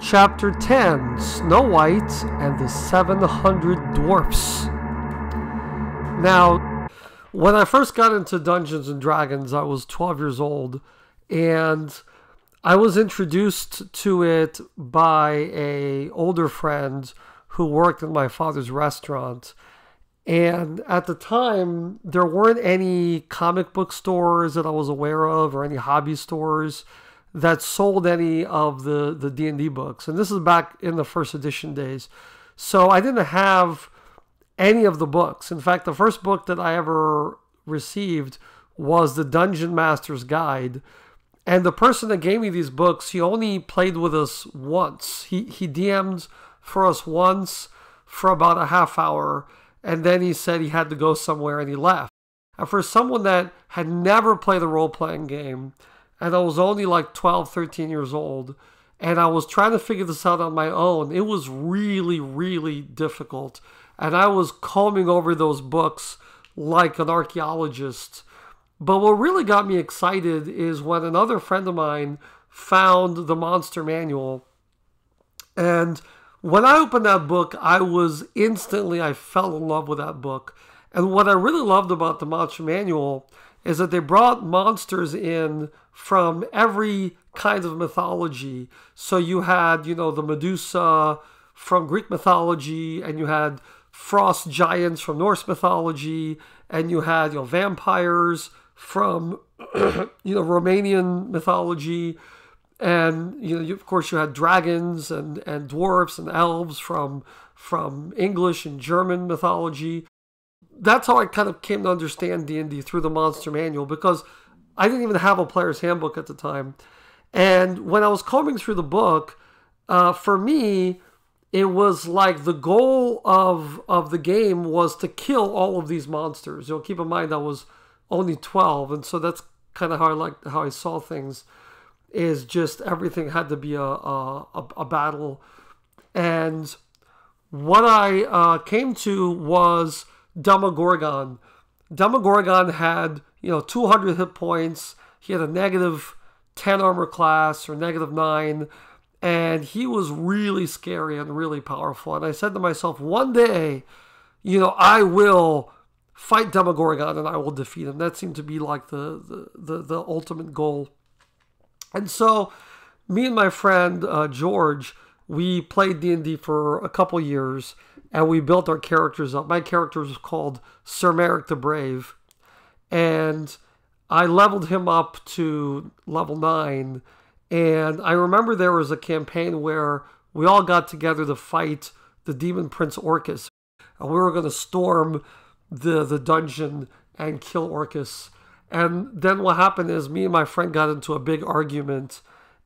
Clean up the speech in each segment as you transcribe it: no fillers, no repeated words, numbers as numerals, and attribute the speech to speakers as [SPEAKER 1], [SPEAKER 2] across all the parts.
[SPEAKER 1] Chapter 10, Snow White and the 700 Dwarfs. Now, when I first got into Dungeons and Dragons, I was 12 years old, and I was introduced to it by an older friend who worked in my father's restaurant. And at the time, there weren't any comic book stores that I was aware of or any hobby stores that sold any of the D&D books. And this is back in the first edition days. So I didn't have any of the books. In fact, the first book that I ever received was the Dungeon Master's Guide. And the person that gave me these books, he only played with us once. He DM'd for us once for about a half hour. And then he said he had to go somewhere and he left. And for someone that had never played a role-playing game, and I was only like 12, 13 years old, and I was trying to figure this out on my own, it was really, really difficult. And I was combing over those books like an archaeologist. But what really got me excited is when another friend of mine found the Monster Manual. And when I opened that book, I fell in love with that book. And what I really loved about the Monster Manual is that they brought monsters in from every kind of mythology. So you had, the Medusa from Greek mythology, and you had frost giants from Norse mythology, and you had, vampires from, Romanian mythology. And, of course, you had dragons and dwarfs and elves from English and German mythology. That's how I kind of came to understand D&D, through the Monster Manual, because I didn't even have a player's handbook at the time. And when I was combing through the book, for me, it was like the goal of the game was to kill all of these monsters. Keep in mind I was only 12, and so that's kind of how I saw things. Is just everything had to be a battle. And what I came to was Demogorgon. Demogorgon had, 200 hit points. He had a negative 10 armor class or negative 9. And he was really scary and really powerful. And I said to myself, one day, I will fight Demogorgon and I will defeat him. That seemed to be like the ultimate goal. And so me and my friend George, we played D&D for a couple years, and we built our characters up. My character was called Sir Merrick the Brave, and I leveled him up to level 9. And I remember there was a campaign where we all got together to fight the demon Prince Orcus, and we were going to storm the dungeon and kill Orcus. And then what happened is me and my friend got into a big argument.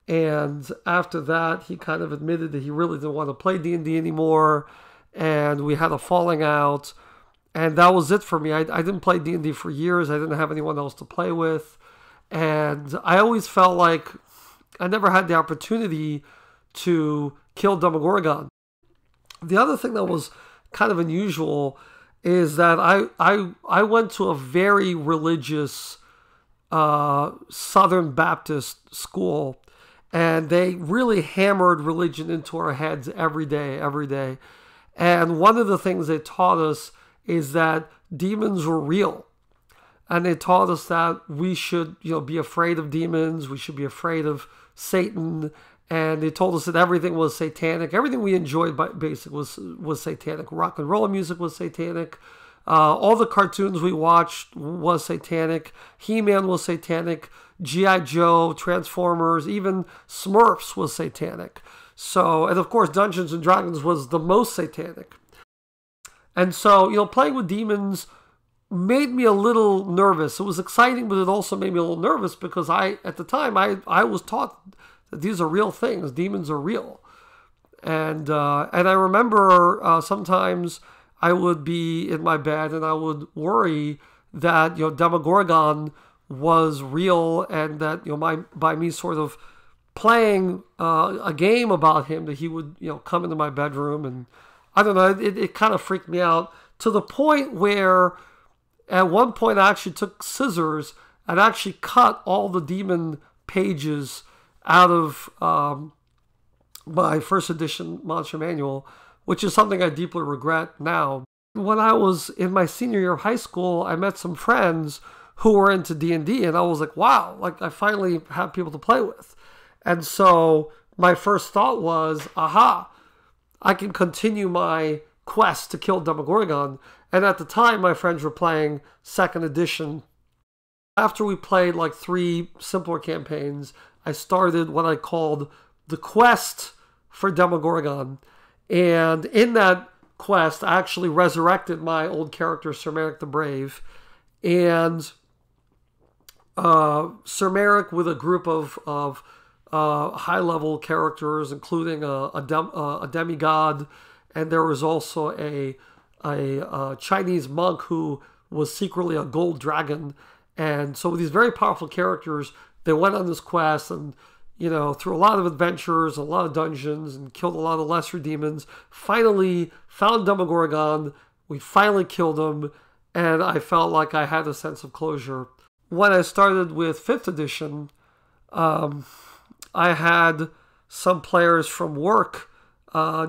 [SPEAKER 1] And after that, he kind of admitted that he really didn't want to play D&D anymore. And we had a falling out. And that was it for me. I didn't play D&D for years. I didn't have anyone else to play with. And I always felt like I never had the opportunity to kill Demogorgon. The other thing that was kind of unusual is that I went to a very religious Southern Baptist school, and they really hammered religion into our heads every day. And one of the things they taught us is that demons were real. And they taught us that we should, be afraid of demons. We should be afraid of Satan. And they told us that everything was satanic. Everything we enjoyed basically was satanic. Rock and roll music was satanic. All the cartoons we watched was satanic. He-Man was satanic. G.I. Joe, Transformers, even Smurfs was satanic. So, and of course, Dungeons and Dragons was the most satanic. And so, playing with demons made me a little nervous. It was exciting, but it also made me a little nervous because at the time, I was taught that these are real things. Demons are real. And I remember sometimes I would be in my bed and I would worry that, Demogorgon was real, and that, by me sort of playing a game about him, that he would, come into my bedroom. And I don't know, it kind of freaked me out to the point where at one point I actually took scissors and actually cut all the demon pages out of my first edition Monster Manual, which is something I deeply regret now. When I was in my senior year of high school, I met some friends who were into D&D, and I was like, wow, like I finally have people to play with. And so my first thought was, aha, I can continue my quest to kill Demogorgon. And at the time, my friends were playing 2nd edition. After we played like 3 simpler campaigns, I started what I called the quest for Demogorgon. And in that quest, I actually resurrected my old character, Sir Merrick the Brave. And Sir Merrick with a group of high-level characters, including a demigod, and there was also a Chinese monk who was secretly a gold dragon. And so with these very powerful characters, they went on this quest and, you know, through a lot of adventures, a lot of dungeons, and killed a lot of lesser demons. Finally found Demogorgon. We finally killed him, and I felt like I had a sense of closure. When I started with 5th edition, I had some players from work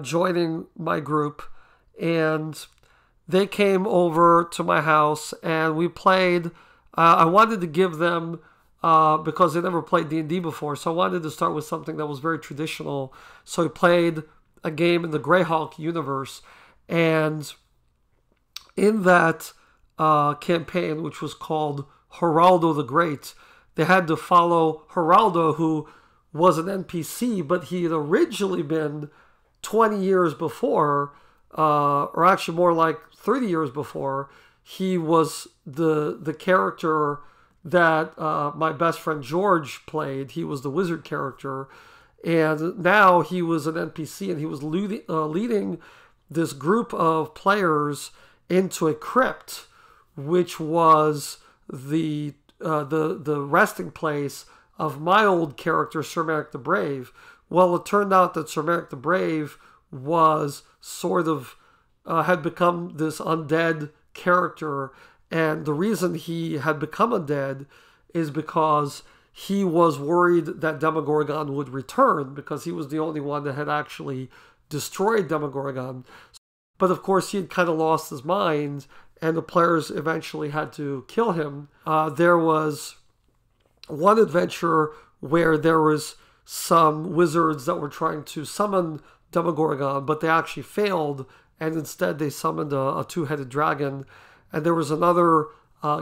[SPEAKER 1] joining my group, and they came over to my house, and we played. I wanted to give them, because they never played D&D before, so I wanted to start with something that was very traditional. So we played a game in the Greyhawk universe, and in that campaign, which was called Geraldo the Great, they had to follow Geraldo, who was an NPC, but he had originally been 20 years before, or actually more like 30 years before. He was the character that my best friend George played. He was the wizard character, and now he was an NPC, and he was leading this group of players into a crypt, which was the resting place of my old character, Sir Merrick the Brave. Well, it turned out that Sir Merrick the Brave was sort of had become this undead character, and the reason he had become undead is because he was worried that Demogorgon would return, because he was the only one that had actually destroyed Demogorgon. But of course, he had kind of lost his mind, and the players eventually had to kill him. There was one adventure where there was some wizards that were trying to summon Demogorgon, but they actually failed, and instead they summoned a 2-headed dragon. And there was another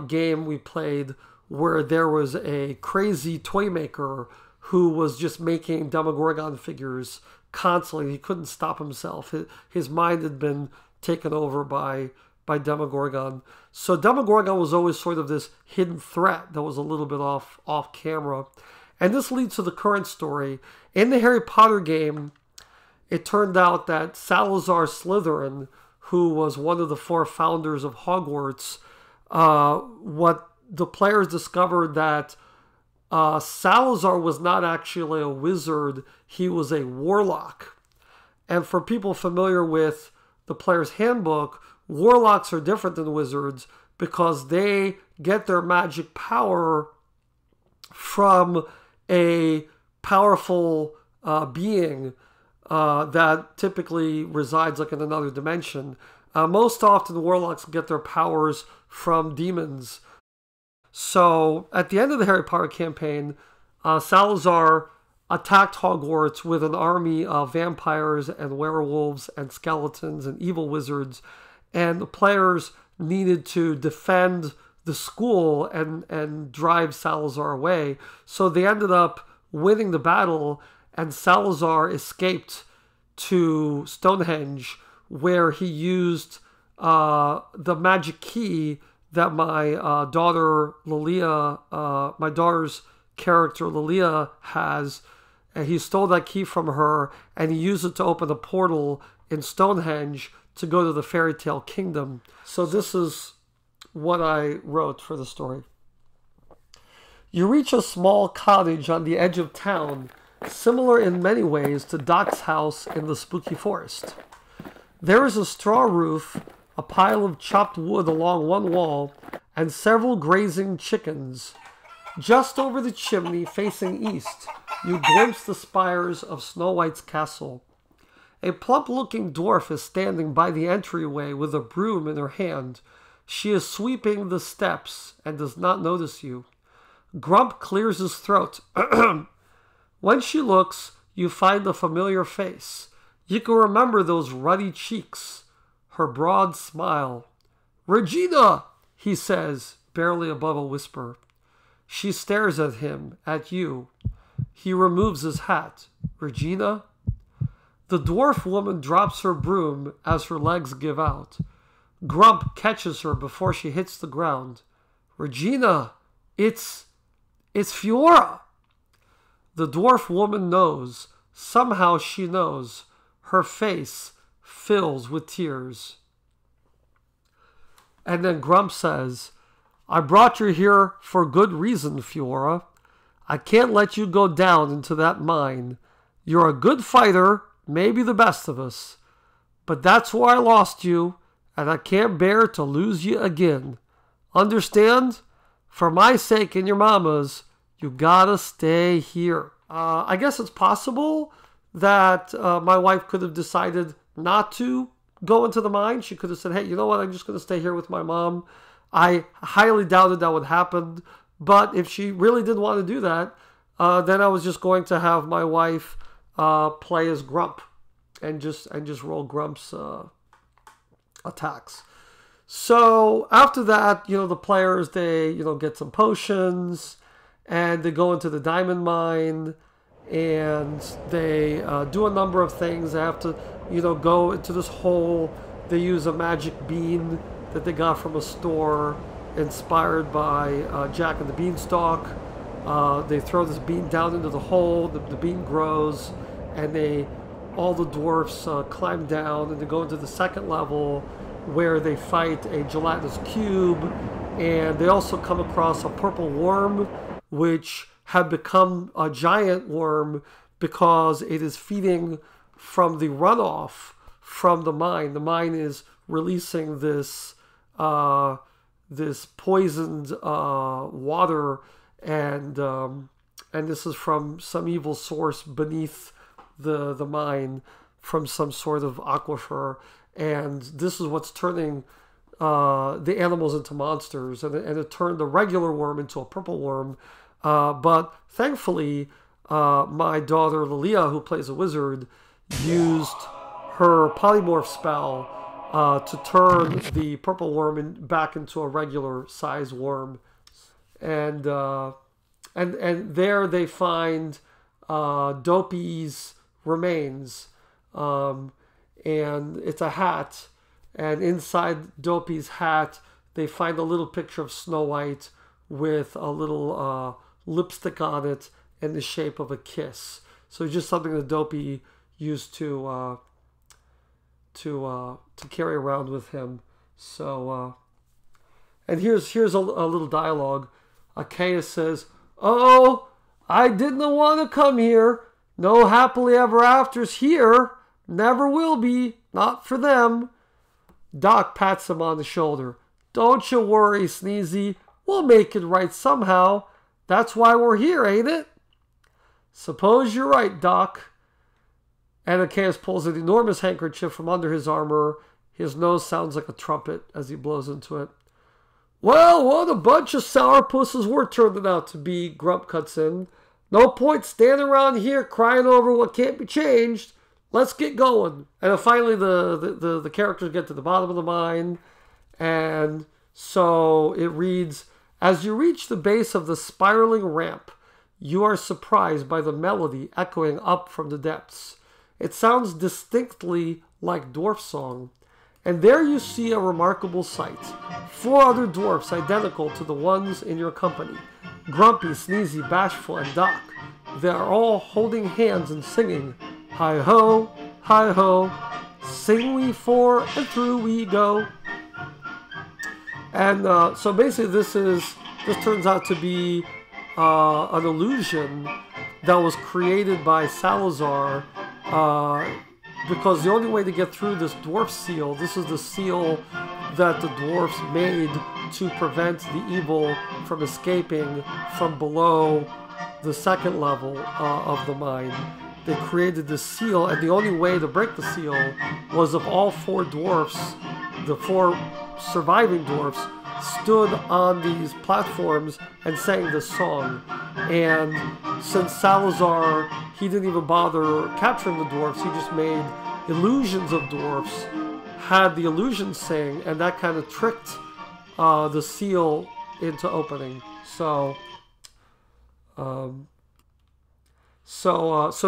[SPEAKER 1] game we played where there was a crazy toy maker who was just making Demogorgon figures constantly. He couldn't stop himself. His mind had been taken over by Demogorgon. So Demogorgon was always sort of this hidden threat that was a little bit off camera. And this leads to the current story. In the Harry Potter game, it turned out that Salazar Slytherin, who was one of the 4 founders of Hogwarts, what the players discovered that Salazar was not actually a wizard, he was a warlock. And for people familiar with the player's handbook, warlocks are different than wizards because they get their magic power from a powerful being that typically resides like in another dimension. Most often warlocks get their powers from demons. So at the end of the Harry Potter campaign, Salazar attacked Hogwarts with an army of vampires and werewolves and skeletons and evil wizards, and the players needed to defend the school and drive Salazar away. So they ended up winning the battle, and Salazar escaped to Stonehenge, where he used the magic key that my daughter Lilliea, my daughter's character Lilliea has. And he stole that key from her, and he used it to open a portal in Stonehenge to go to the Faerie Tale Kingdom. So this is what I wrote for the story. You reach a small cottage on the edge of town, similar in many ways to Doc's house in the spooky forest. There is a straw roof, a pile of chopped wood along one wall, and several grazing chickens. Just over the chimney, facing east, you glimpse the spires of Snow White's castle. A plump-looking dwarf is standing by the entryway with a broom in her hand. She is sweeping the steps and does not notice you. Grump clears his throat. When she looks, you find a familiar face. You can remember those ruddy cheeks, her broad smile. "Regina!" he says, barely above a whisper. She stares at him, at you. He removes his hat. "Regina?" The dwarf woman drops her broom as her legs give out. Grump catches her before she hits the ground. "Regina, it's Fiora." The dwarf woman knows. Somehow she knows. Her face fills with tears. And then Grump says, "I brought you here for good reason, Fiora. I can't let you go down into that mine. You're a good fighter, maybe the best of us. But that's where I lost you, and I can't bear to lose you again. Understand? For my sake and your mama's, you gotta stay here." I guess it's possible that my wife could have decided not to go into the mine. She could have said, "Hey, you know what? I'm just going to stay here with my mom." I highly doubted that would happen. But if she really didn't want to do that, then I was just going to have my wife play as Grump and just roll Grump's attacks. So after that, the players, they get some potions and they go into the diamond mine and they do a number of things. They have to go into this hole. They use a magic bean that they got from a store inspired by Jack and the Beanstalk. They throw this bean down into the hole. The bean grows, and all the dwarfs climb down, and they go into the second level where they fight a gelatinous cube, and they also come across a purple worm, which had become a giant worm because it is feeding from the runoff from the mine. The mine is releasing this poisoned water, and this is from some evil source beneath the mine, from some sort of aquifer, and this is what's turning the animals into monsters, and it turned the regular worm into a purple worm. But thankfully, my daughter Lilliea, who plays a wizard, used her polymorph spell to turn the purple worm back into a regular size worm, and there they find Dopey's remains, and it's a hat, and inside Dopey's hat they find a little picture of Snow White with a little lipstick on it in the shape of a kiss. So just something that Dopey used to carry around with him. So and here's a little dialogue. Achaeus says, "Oh, I didn't want to come here. No happily ever afters here. Never will be. Not for them." Doc pats him on the shoulder. "Don't you worry, Sneezy. We'll make it right somehow. That's why we're here, ain't it?" "Suppose you're right, Doc." And Achaeus pulls an enormous handkerchief from under his armor. His nose sounds like a trumpet as he blows into it. "Well, what a bunch of sourpusses we're turning out to be," Grump cuts in. "No point standing around here crying over what can't be changed. Let's get going." And then finally the characters get to the bottom of the mine. And so it reads, "As you reach the base of the spiraling ramp, you are surprised by the melody echoing up from the depths. It sounds distinctly like dwarf song. And there you see a remarkable sight. 4 other dwarfs identical to the ones in your company. Grumpy, Sneezy, Bashful, and Doc. They are all holding hands and singing, 'Hi-ho, hi-ho, sing we 4 and through we go.'" And so basically this turns out to be an illusion that was created by Salazar, because the only way to get through this dwarf seal, this is the seal that the dwarfs made to prevent the evil from escaping from below the second level of the mine. They created this seal, and the only way to break the seal was if all four dwarfs, the four surviving dwarfs, stood on these platforms and sang this song. And since Salazar, he didn't even bother capturing the dwarfs, he just made illusions of dwarfs, had the illusions sing, and that kind of tricked the seal into opening. So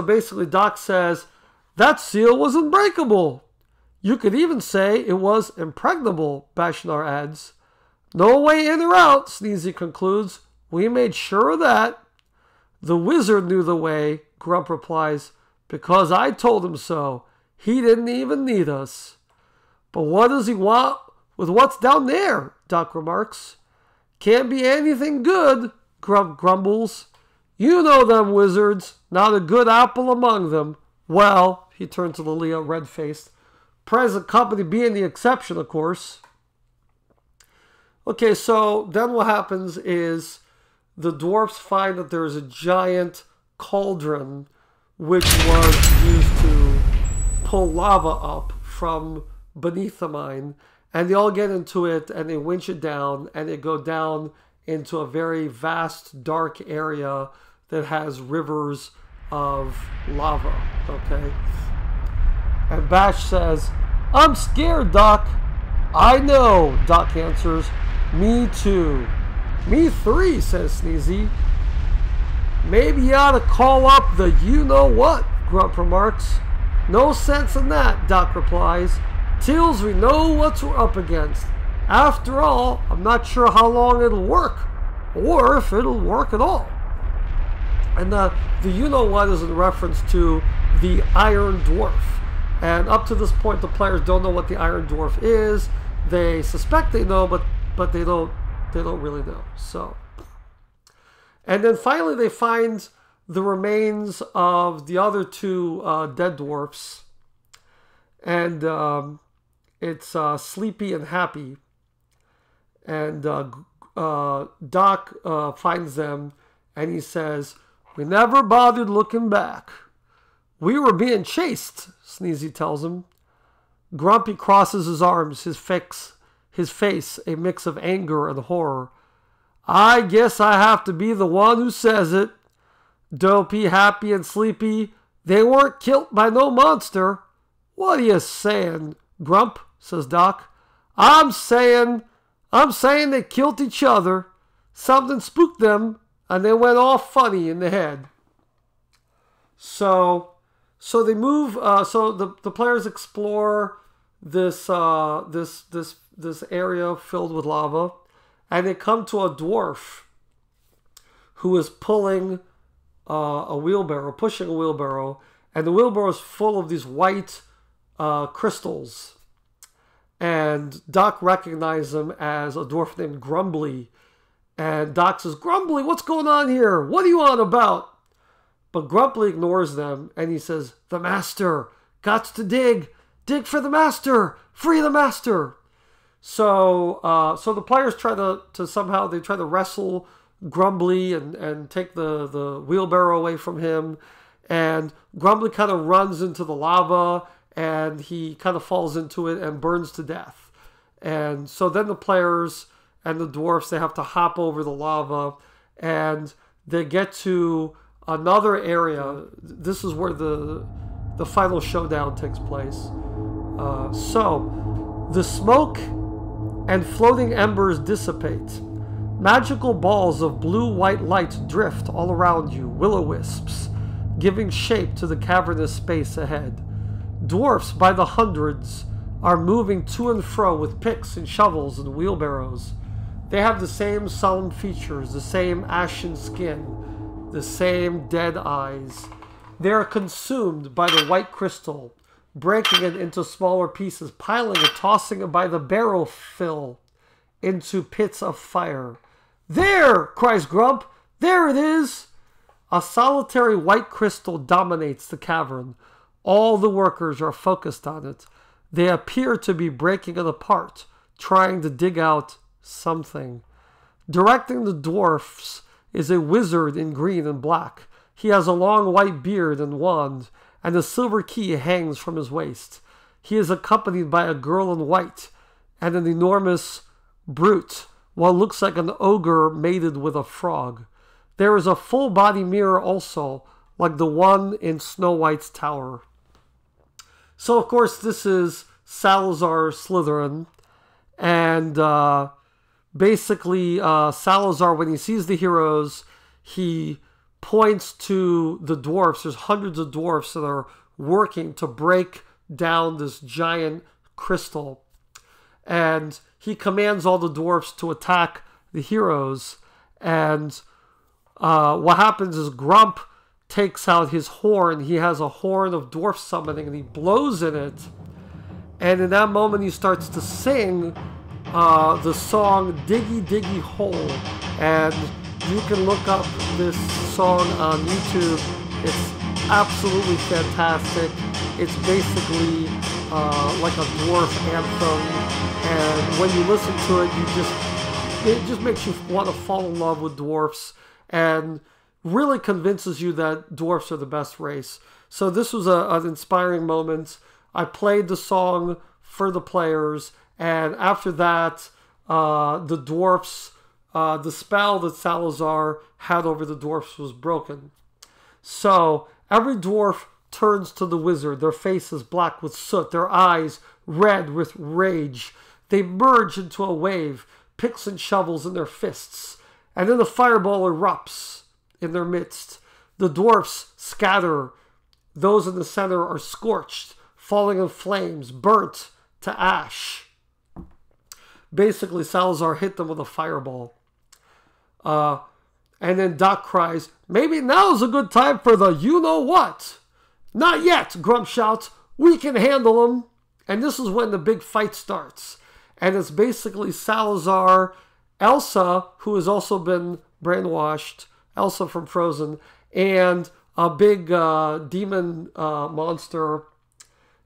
[SPEAKER 1] basically Doc says, that seal was unbreakable. You could even say it was impregnable, Bashnar adds. No way in or out, Sneezy concludes. We made sure of that. The wizard knew the way, Grump replies, because I told him so. He didn't even need us. But what does he want with what's down there? Doc remarks. Can't be anything good, Grump grumbles. You know them wizards, not a good apple among them. Well, he turned to Lilliea, red-faced. Present company being the exception, of course. Okay, so then what happens is the dwarfs find that there's a giant cauldron which was used to pull lava up from beneath the mine, and they all get into it and they winch it down, and they go down into a very vast, dark area that has rivers of lava, okay? And Bash says, I'm scared, Doc. I know, Doc answers. Me too. Me three, says Sneezy. Maybe you ought to call up the you-know-what, Grump remarks. No sense in that, Doc replies. Tills we know what we're up against. After all, I'm not sure how long it'll work, or if it'll work at all. And the you-know-what is in reference to the Iron Dwarf. And up to this point, the players don't know what the Iron Dwarf is. They suspect they know, but they don't really know. So, and then finally they find the remains of the other two dead dwarfs, and it's Sleepy and Happy. And Doc finds them, and he says, "We never bothered looking back. We were being chased," Sneezy tells him. Grumpy crosses his arms, his face a mix of anger and horror. I guess I have to be the one who says it. Dopey, Happy, and Sleepy, they weren't killed by no monster. What are you saying, Grump? Says Doc. I'm saying they killed each other. Something spooked them, and they went all funny in the head. So they move. So the players explore this area filled with lava, and they come to a dwarf who is pulling a wheelbarrow, pushing a wheelbarrow, and the wheelbarrow is full of these white crystals. And Doc recognizes him as a dwarf named Grumbly. And Doc says, Grumbly, what's going on here? What are you on about? But Grumbly ignores them, and he says, the master, got to dig. Dig for the master. Free the master. So the players try to somehow, they try to wrestle Grumbly and take the wheelbarrow away from him. And Grumbly kind of runs into the lava, and he kind of falls into it and burns to death. And so then the players and the dwarfs, they have to hop over the lava, and they get to another area. This is where the final showdown takes place. So the smoke and floating embers dissipate. Magical balls of blue-white light drift all around you, will-o-wisps, giving shape to the cavernous space ahead. Dwarfs by the hundreds are moving to and fro with picks and shovels and wheelbarrows. They have the same solemn features, the same ashen skin, the same dead eyes. They are consumed by the white crystal, breaking it into smaller pieces, piling it, tossing it by the barrel fill into pits of fire. There, cries Grump, there it is. A solitary white crystal dominates the cavern. All the workers are focused on it. They appear to be breaking it apart, trying to dig out something. Directing the dwarfs is a wizard in green and black. He has a long white beard and wand, and a silver key hangs from his waist. He is accompanied by a girl in white and an enormous brute, what looks like an ogre mated with a frog. There is a full-body mirror also, like the one in Snow White's tower. So, of course, this is Salazar Slytherin, and basically, Salazar, when he sees the heroes, he points to the dwarfs. There's hundreds of dwarfs that are working to break down this giant crystal. And he commands all the dwarfs to attack the heroes. And what happens is Grump takes out his horn. He has a horn of dwarf summoning, and he blows in it. And in that moment, he starts to sing the song Diggy Diggy Hole. And you can look up this song on YouTube. It's absolutely fantastic. It's basically like a dwarf anthem. And when you listen to it, it just makes you want to fall in love with dwarfs and really convinces you that dwarfs are the best race. So this was an inspiring moment. I played the song for the players, and after that, the dwarfs, the spell that Salazar had over the dwarfs was broken. So every dwarf turns to the wizard. Their faces black with soot, their eyes red with rage. They merge into a wave, picks and shovels in their fists, and then the fireball erupts in their midst. The dwarfs scatter. Those in the center are scorched, falling in flames, burnt to ash. Basically, Salazar hit them with a fireball. And then Doc cries, "Maybe now's a good time for the you-know-what." "Not yet," Grump shouts. "We can handle them." And this is when the big fight starts. And it's basically Salazar, Elsa, who has also been brainwashed, Elsa from Frozen, and a big demon monster.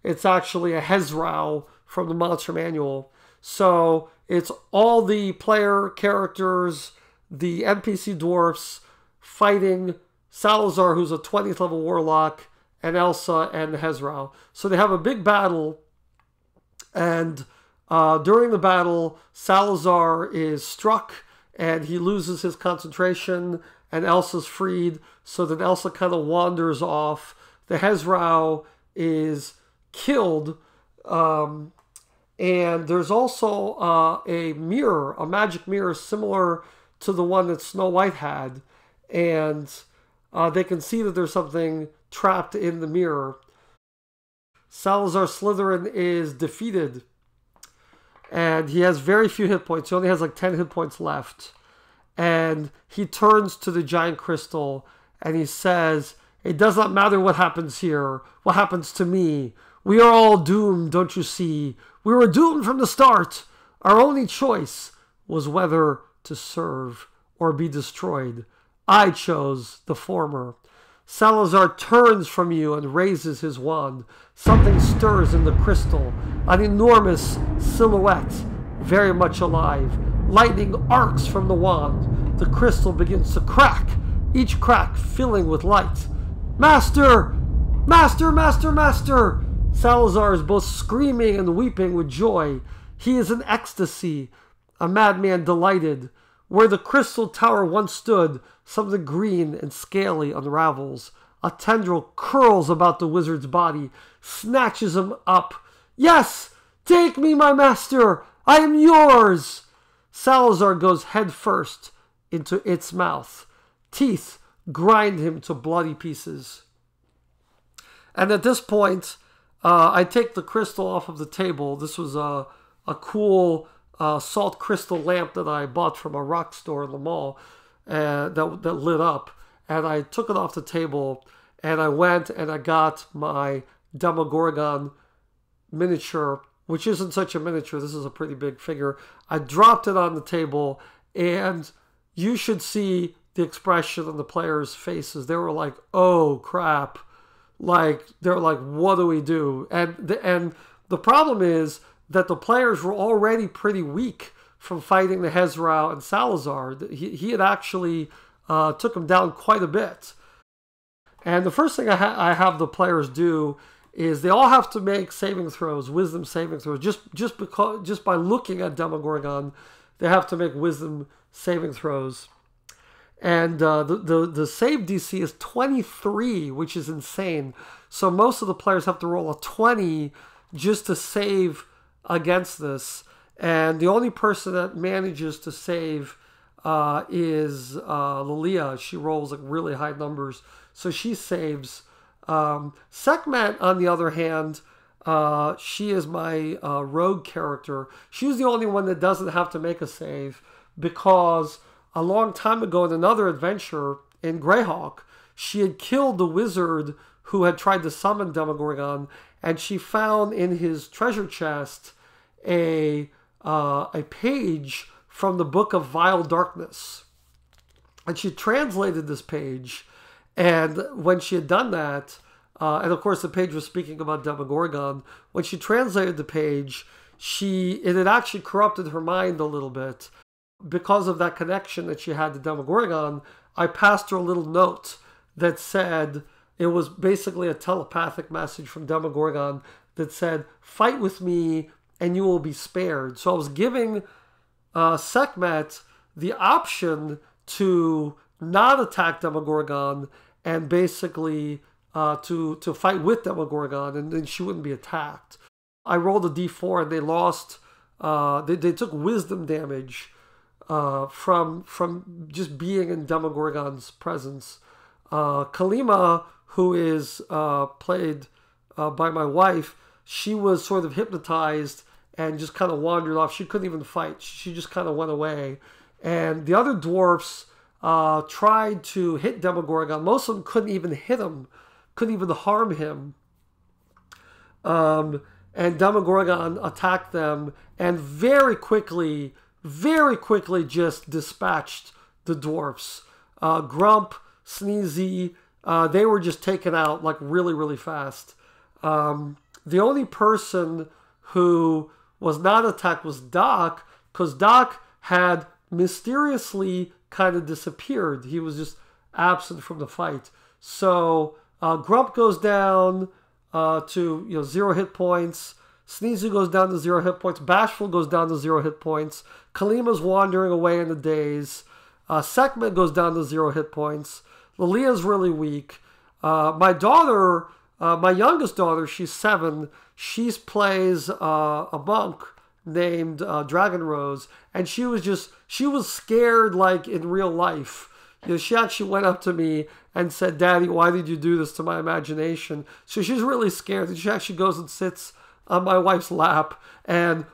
[SPEAKER 1] It's actually a Hezrau from the Monster Manual. So it's all the player characters, the NPC dwarfs, fighting Salazar, who's a 20th level warlock, and Elsa and Hezrau. So they have a big battle, and during the battle, Salazar is struck, and he loses his concentration, and Elsa's freed, so that Elsa kind of wanders off. The Hezrau is killed, and there's also a mirror, a magic mirror similar to the one that Snow White had, and they can see that there's something trapped in the mirror. Salazar Slytherin is defeated, and he has very few hit points. He only has like 10 hit points left. And he turns to the giant crystal and he says, "It does not matter what happens here, what happens to me. We are all doomed, don't you see? We were doomed from the start. Our only choice was whether to serve or be destroyed. I chose the former." Salazar turns from you and raises his wand. Something stirs in the crystal, an enormous silhouette, very much alive. Lightning arcs from the wand. The crystal begins to crack, each crack filling with light. "Master! Master! Master! Master!" Salazar is both screaming and weeping with joy. He is in ecstasy, a madman delighted. Where the crystal tower once stood, something green and scaly unravels. A tendril curls about the wizard's body, snatches him up. "Yes! Take me, my master! I am yours!" Salazar goes head first into its mouth. Teeth grind him to bloody pieces. And at this point, I take the crystal off of the table. This was a cool salt crystal lamp that I bought from a rock store in the mall that lit up. And I took it off the table, and I went and I got my Demogorgon miniature, which isn't such a miniature. This is a pretty big figure. I dropped it on the table, and you should see the expression on the players' faces. They were like, "Oh, crap." Like, they're like, "What do we do?" And the problem is that the players were already pretty weak from fighting the Hezrau and Salazar. He had actually took him down quite a bit. And the first thing I have the players do is they all have to make saving throws, wisdom saving throws. Just by looking at Demogorgon, they have to make wisdom saving throws. And the save DC is 23, which is insane. So most of the players have to roll a 20 just to save against this. And the only person that manages to save is Lilliea. She rolls like really high numbers, so she saves. Sekhmet, on the other hand, she is my rogue character. She's the only one that doesn't have to make a save, because a long time ago in another adventure in Greyhawk, she had killed the wizard who had tried to summon Demogorgon, and she found in his treasure chest a page from the Book of Vile Darkness. And she translated this page, and when she had done that, and of course the page was speaking about Demogorgon, when she translated the page, it had actually corrupted her mind a little bit. Because of that connection that she had to Demogorgon, I passed her a little note that said, it was basically a telepathic message from Demogorgon that said, "Fight with me and you will be spared." So I was giving Sekhmet the option to not attack Demogorgon and basically to fight with Demogorgon, and then she wouldn't be attacked. I rolled a d4 and they lost, they took wisdom damage from just being in Demogorgon's presence. Kalima, who is played by my wife, she was sort of hypnotized and just kind of wandered off. She couldn't even fight. She just kind of went away. And the other dwarfs tried to hit Demogorgon. Most of them couldn't even hit him, couldn't even harm him. And Demogorgon attacked them and very quickly just dispatched the dwarfs. Grump, Sneezy, they were just taken out like really, really fast. The only person who was not attacked was Doc, because Doc had mysteriously kind of disappeared. He was just absent from the fight. So Grump goes down to 0 hit points. Sneezy goes down to 0 hit points. Bashful goes down to 0 hit points. Kalima's wandering away in the daze. Sekhmet goes down to 0 hit points. Lillia's really weak. My daughter, my youngest daughter, she's 7. She plays a monk named Dragon Rose, and she was scared like in real life. She actually went up to me and said, "Daddy, why did you do this to my imagination?" So she's really scared, and she actually goes and sits on my wife's lap, and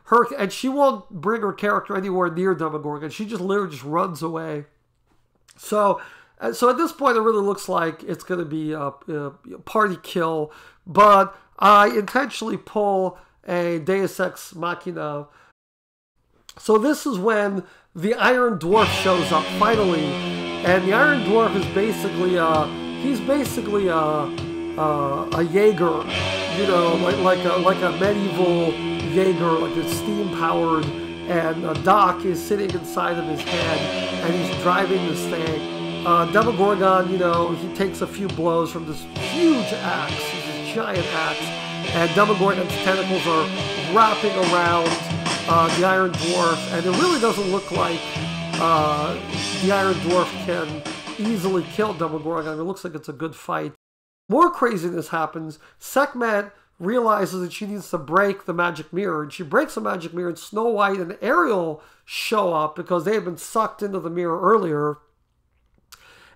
[SPEAKER 1] she won't bring her character anywhere near Demogorgon. She just literally just runs away. So at this point, it really looks like it's going to be a party kill, but I intentionally pull a Deus Ex Machina. So this is when the Iron Dwarf shows up finally, and the Iron Dwarf is basically he's basically a Jaeger, like a medieval Jaeger, like a steam powered, and Doc is sitting inside of his head, and he's driving this thing. Demogorgon, he takes a few blows from this huge axe, this giant axe, and Demogorgon's tentacles are wrapping around the Iron Dwarf, and it really doesn't look like the Iron Dwarf can easily kill Demogorgon. It looks like it's a good fight. More craziness happens. Sekhmet realizes that she needs to break the magic mirror, and she breaks the magic mirror, and Snow White and Ariel show up because they had been sucked into the mirror earlier.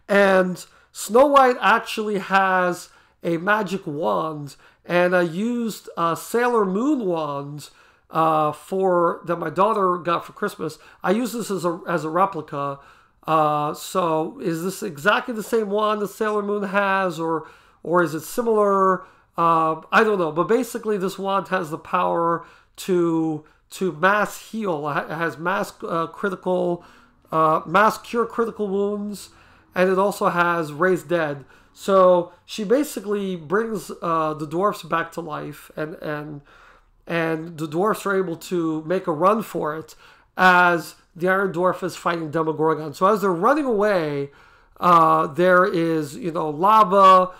[SPEAKER 1] And Snow White actually has a magic wand, and I used a Sailor Moon wand that my daughter got for Christmas. I use this as a replica. So is this exactly the same wand that Sailor Moon has, or is it similar? I don't know. But basically, this wand has the power to mass heal. It has mass cure critical wounds, and it also has raise dead. So she basically brings the dwarfs back to life, and the dwarfs are able to make a run for it. as the Iron Dwarf is fighting Demogorgon. So as they're running away, there is, lava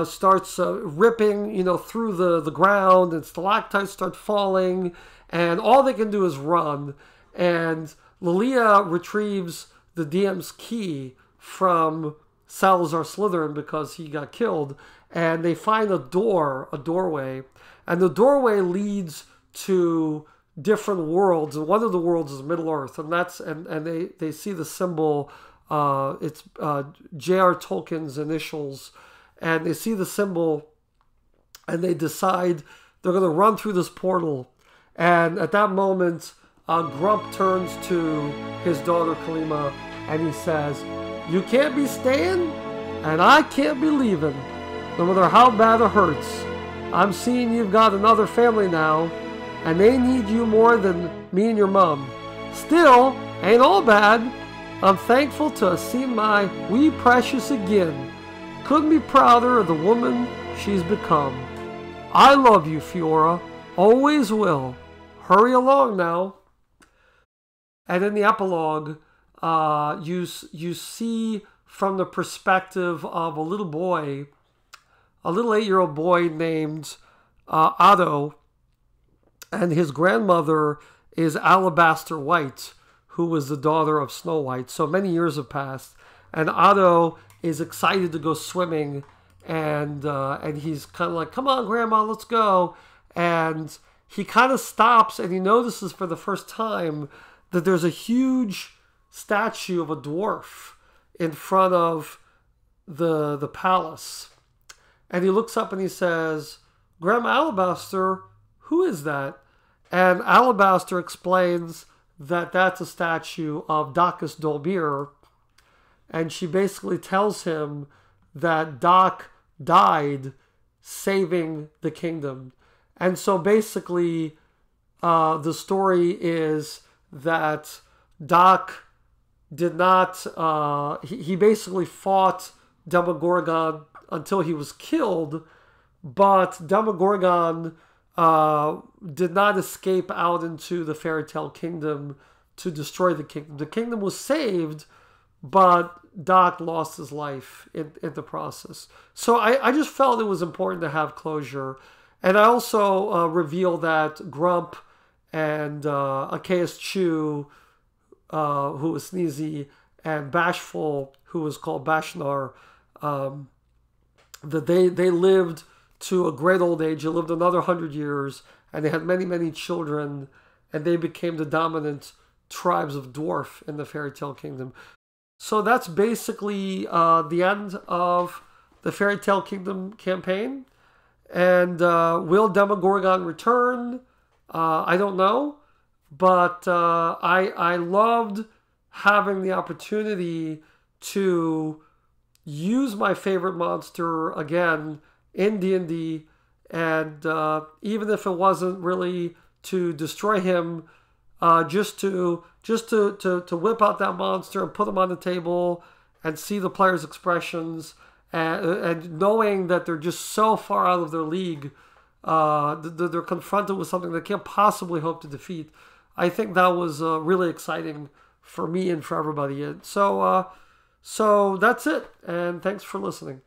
[SPEAKER 1] starts ripping, through the ground, and stalactites start falling, and all they can do is run. And Lilliea retrieves the DM's key from Salazar Slytherin because he got killed, and they find a doorway, and the doorway leads to different worlds, and one of the worlds is Middle Earth, and they see the symbol. It's J.R. Tolkien's initials, and they see the symbol, and they decide they're going to run through this portal. And at that moment, Grump turns to his daughter Kalima, and he says, "You can't be staying, and I can't be leaving, no matter how bad it hurts. I'm seeing you've got another family now, and they need you more than me and your mom. Still, ain't all bad. I'm thankful to have seen my wee precious again. Couldn't be prouder of the woman she's become. I love you, Fiora. Always will. Hurry along now." And in the epilogue, you see from the perspective of a little boy, a little 8-year-old boy named Otto, and his grandmother is Alabaster White, who was the daughter of Snow White. So many years have passed, and Otto is excited to go swimming, and he's kind of like, "Come on, Grandma, let's go." And he kind of stops, and he notices for the first time that there's a huge statue of a dwarf in front of the palace. And he looks up and he says, "Grandma Alabaster, who is that?" And Alabaster explains that that's a statue of Dacus Dolbear. And she basically tells him that Doc died saving the kingdom. And so basically, the story is that Doc did not, he basically fought Demogorgon until he was killed, but Demogorgon did not escape out into the Faerie Tale Kingdom to destroy the kingdom. The kingdom was saved, but Doc lost his life in the process. So I just felt it was important to have closure. And I also reveal that Grump and Achaeus Chew, who was Sneezy, and Bashful, who was called Bashnar, that they lived to a great old age. They lived another 100 years, and they had many, many children, and they became the dominant tribes of dwarf in the Faerie Tale Kingdom. So that's basically the end of the Faerie Tale Kingdom campaign. And will Demogorgon return? I don't know. But I loved having the opportunity to use my favorite monster again in D&D, and even if it wasn't really to destroy him, just to whip out that monster and put him on the table and see the players' expressions, and knowing that they're just so far out of their league, they're confronted with something they can't possibly hope to defeat. I think that was really exciting for me and for everybody. So that's it, and thanks for listening.